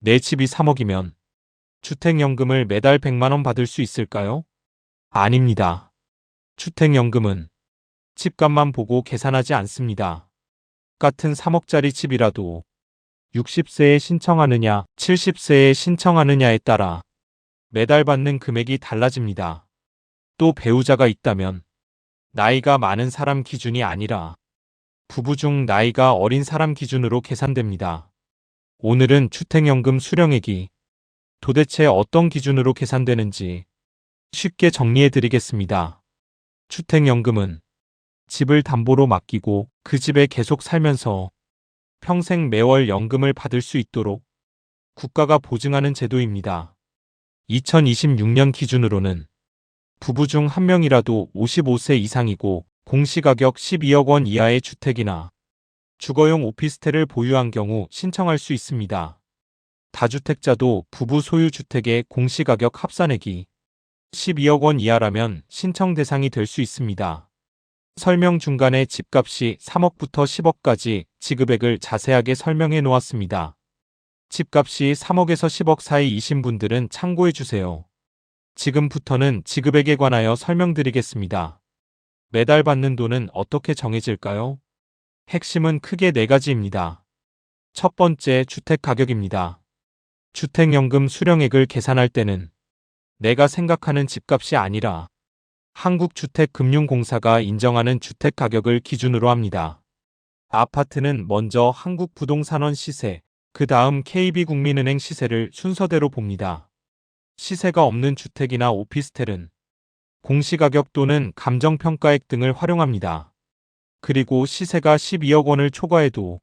내 집이 3억이면 주택연금을 매달 100만 원 받을 수 있을까요? 아닙니다. 주택연금은 집값만 보고 계산하지 않습니다. 같은 3억짜리 집이라도 60세에 신청하느냐, 70세에 신청하느냐에 따라 매달 받는 금액이 달라집니다. 또 배우자가 있다면 나이가 많은 사람 기준이 아니라 부부 중 나이가 어린 사람 기준으로 계산됩니다. 오늘은 주택연금 수령액이 도대체 어떤 기준으로 계산되는지 쉽게 정리해 드리겠습니다. 주택연금은 집을 담보로 맡기고 그 집에 계속 살면서 평생 매월 연금을 받을 수 있도록 국가가 보증하는 제도입니다. 2026년 기준으로는 부부 중 한 명이라도 55세 이상이고 공시가격 12억 원 이하의 주택이나 주거용 오피스텔을 보유한 경우 신청할 수 있습니다. 다주택자도 부부 소유 주택의 공시가격 합산액이 12억 원 이하라면 신청 대상이 될 수 있습니다. 설명 중간에 집값이 3억부터 10억까지 지급액을 자세하게 설명해 놓았습니다. 집값이 3억에서 10억 사이이신 분들은 참고해 주세요. 지금부터는 지급액에 관하여 설명드리겠습니다. 매달 받는 돈은 어떻게 정해질까요? 핵심은 크게 4가지입니다. 첫 번째, 주택 가격입니다. 주택연금 수령액을 계산할 때는 내가 생각하는 집값이 아니라 한국주택금융공사가 인정하는 주택 가격을 기준으로 합니다. 아파트는 먼저 한국부동산원 시세, 그 다음 KB국민은행 시세를 순서대로 봅니다. 시세가 없는 주택이나 오피스텔은 공시가격 또는 감정평가액 등을 활용합니다. 그리고 시세가 12억 원을 초과해도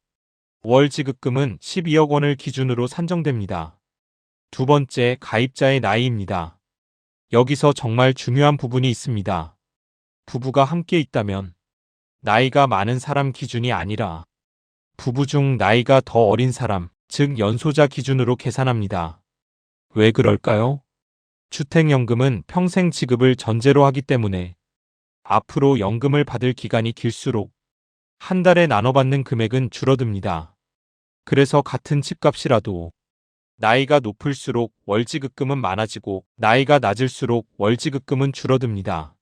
월 지급금은 12억 원을 기준으로 산정됩니다. 두 번째, 가입자의 나이입니다. 여기서 정말 중요한 부분이 있습니다. 부부가 함께 있다면 나이가 많은 사람 기준이 아니라 부부 중 나이가 더 어린 사람, 즉 연소자 기준으로 계산합니다. 왜 그럴까요? 주택연금은 평생 지급을 전제로 하기 때문에 앞으로 연금을 받을 기간이 길수록 한 달에 나눠받는 금액은 줄어듭니다. 그래서 같은 집값이라도 나이가 높을수록 월지급금은 많아지고 나이가 낮을수록 월지급금은 줄어듭니다.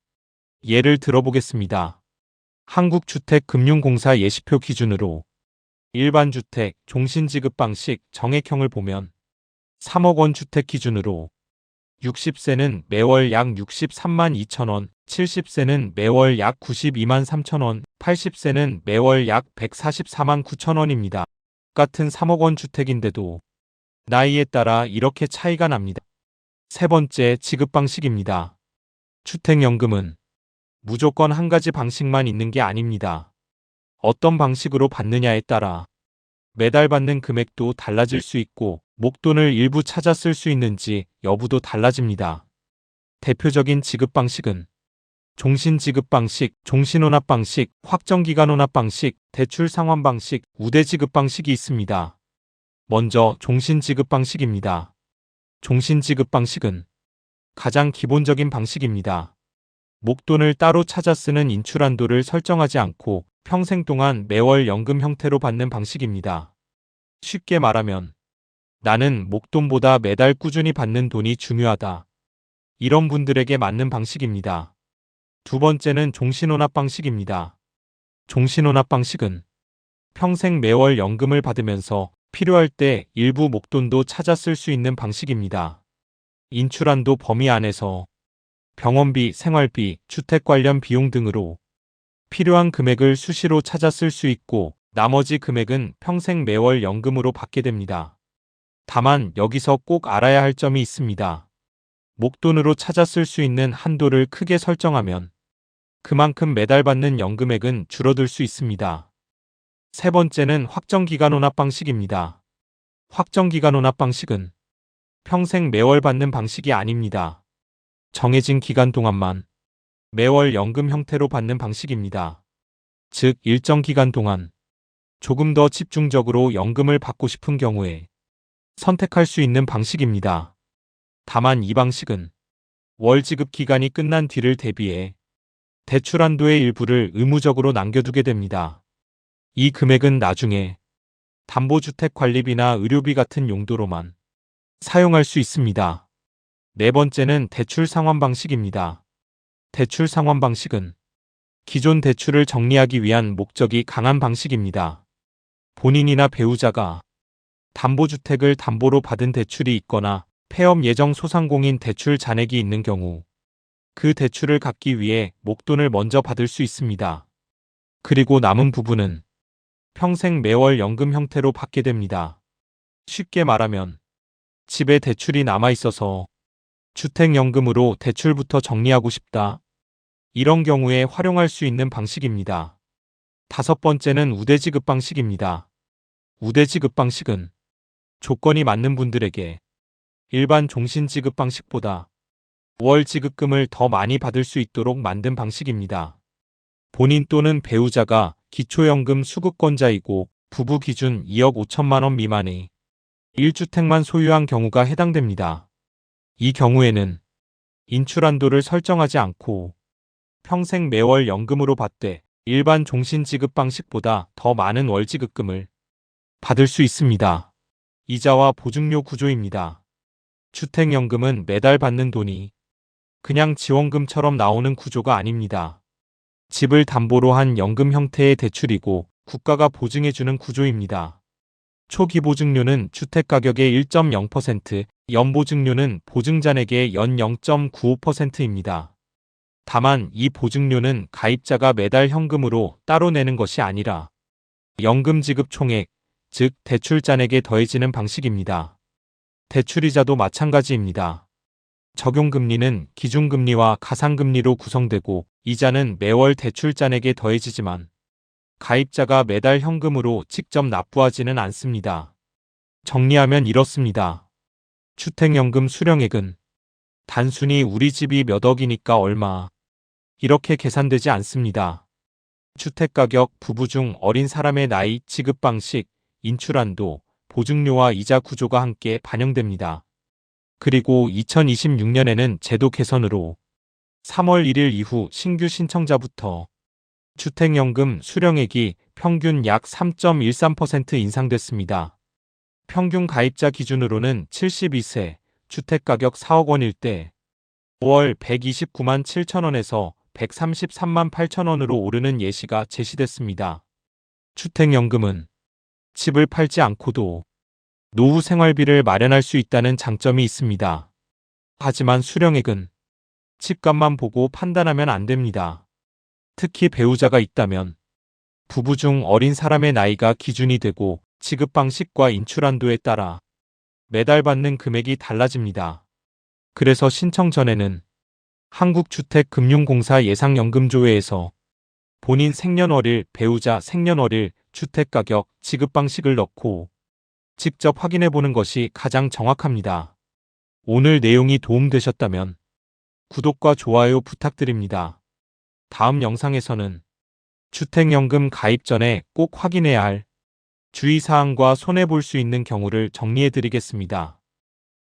예를 들어보겠습니다. 한국주택금융공사 예시표 기준으로 일반주택, 종신지급 방식, 정액형을 보면 3억 원 주택 기준으로 60세는 매월 약 63만 2천 원, 70세는 매월 약 92만 3천 원, 80세는 매월 약 144만 9천 원입니다. 같은 3억 원 주택인데도 나이에 따라 이렇게 차이가 납니다. 세 번째, 지급 방식입니다. 주택연금은 무조건 한 가지 방식만 있는 게 아닙니다. 어떤 방식으로 받느냐에 따라 매달 받는 금액도 달라질 수 있고 목돈을 일부 찾아 쓸 수 있는지 여부도 달라집니다. 대표적인 지급 방식은 종신지급 방식, 종신혼합 방식, 확정기간 혼합 방식, 대출 상환 방식, 우대지급 방식이 있습니다. 먼저 종신지급 방식입니다. 종신지급 방식은 가장 기본적인 방식입니다. 목돈을 따로 찾아 쓰는 인출한도를 설정하지 않고 평생 동안 매월 연금 형태로 받는 방식입니다. 쉽게 말하면 나는 목돈보다 매달 꾸준히 받는 돈이 중요하다. 이런 분들에게 맞는 방식입니다. 두 번째는 종신혼합 방식입니다. 종신혼합 방식은 평생 매월 연금을 받으면서 필요할 때 일부 목돈도 찾아 쓸 수 있는 방식입니다. 인출한도 범위 안에서 병원비, 생활비, 주택 관련 비용 등으로 필요한 금액을 수시로 찾아 쓸 수 있고 나머지 금액은 평생 매월 연금으로 받게 됩니다. 다만 여기서 꼭 알아야 할 점이 있습니다. 목돈으로 찾아 쓸 수 있는 한도를 크게 설정하면 그만큼 매달 받는 연금액은 줄어들 수 있습니다. 세 번째는 확정기간 혼합 방식입니다. 확정기간 혼합 방식은 평생 매월 받는 방식이 아닙니다. 정해진 기간 동안만 매월 연금 형태로 받는 방식입니다. 즉, 일정 기간 동안 조금 더 집중적으로 연금을 받고 싶은 경우에 선택할 수 있는 방식입니다. 다만 이 방식은 월 지급 기간이 끝난 뒤를 대비해 대출 한도의 일부를 의무적으로 남겨두게 됩니다. 이 금액은 나중에 담보주택 관리비나 의료비 같은 용도로만 사용할 수 있습니다. 네 번째는 대출 상환 방식입니다. 대출 상환 방식은 기존 대출을 정리하기 위한 목적이 강한 방식입니다. 본인이나 배우자가 담보주택을 담보로 받은 대출이 있거나 폐업 예정 소상공인 대출 잔액이 있는 경우 그 대출을 갚기 위해 목돈을 먼저 받을 수 있습니다. 그리고 남은 부분은 평생 매월 연금 형태로 받게 됩니다. 쉽게 말하면 집에 대출이 남아 있어서 주택연금으로 대출부터 정리하고 싶다. 이런 경우에 활용할 수 있는 방식입니다. 다섯 번째는 우대지급 방식입니다. 우대지급 방식은 조건이 맞는 분들에게 일반 종신지급 방식보다 월 지급금을 더 많이 받을 수 있도록 만든 방식입니다. 본인 또는 배우자가 기초연금 수급권자이고 부부 기준 2억 5천만 원 미만의 1주택만 소유한 경우가 해당됩니다. 이 경우에는 인출한도를 설정하지 않고 평생 매월 연금으로 받되 일반 종신지급 방식보다 더 많은 월지급금을 받을 수 있습니다. 이자와 보증료 구조입니다. 주택연금은 매달 받는 돈이 그냥 지원금처럼 나오는 구조가 아닙니다. 집을 담보로 한 연금 형태의 대출이고 국가가 보증해주는 구조입니다. 초기 보증료는 주택가격의 1.0%, 연보증료는 보증잔액의 연 0.95%입니다. 다만 이 보증료는 가입자가 매달 현금으로 따로 내는 것이 아니라 연금 지급 총액, 즉 대출 잔액에 더해지는 방식입니다. 대출이자도 마찬가지입니다. 적용금리는 기준금리와 가상금리로 구성되고 이자는 매월 대출 잔액에 더해지지만 가입자가 매달 현금으로 직접 납부하지는 않습니다. 정리하면 이렇습니다. 주택연금 수령액은 단순히 우리 집이 몇 억이니까 얼마 이렇게 계산되지 않습니다. 주택가격, 부부 중 어린 사람의 나이, 지급 방식, 인출한도, 보증료와 이자 구조가 함께 반영됩니다. 그리고 2026년에는 제도 개선으로 3월 1일 이후 신규 신청자부터 주택연금 수령액이 평균 약 3.13% 인상됐습니다. 평균 가입자 기준으로는 72세, 주택가격 4억 원일 때 월 129만 7천 원에서 133만 8천 원으로 오르는 예시가 제시됐습니다. 주택연금은 집을 팔지 않고도 노후 생활비를 마련할 수 있다는 장점이 있습니다. 하지만 수령액은 집값만 보고 판단하면 안 됩니다. 특히 배우자가 있다면 부부 중 어린 사람의 나이가 기준이 되고 지급 방식과 인출한도에 따라 매달 받는 금액이 달라집니다. 그래서 신청 전에는 한국주택금융공사 예상연금조회에서 본인 생년월일, 배우자 생년월일, 주택가격, 지급 방식을 넣고 직접 확인해 보는 것이 가장 정확합니다. 오늘 내용이 도움되셨다면 구독과 좋아요 부탁드립니다. 다음 영상에서는 주택연금 가입 전에 꼭 확인해야 할 주의사항과 손해볼 수 있는 경우를 정리해 드리겠습니다.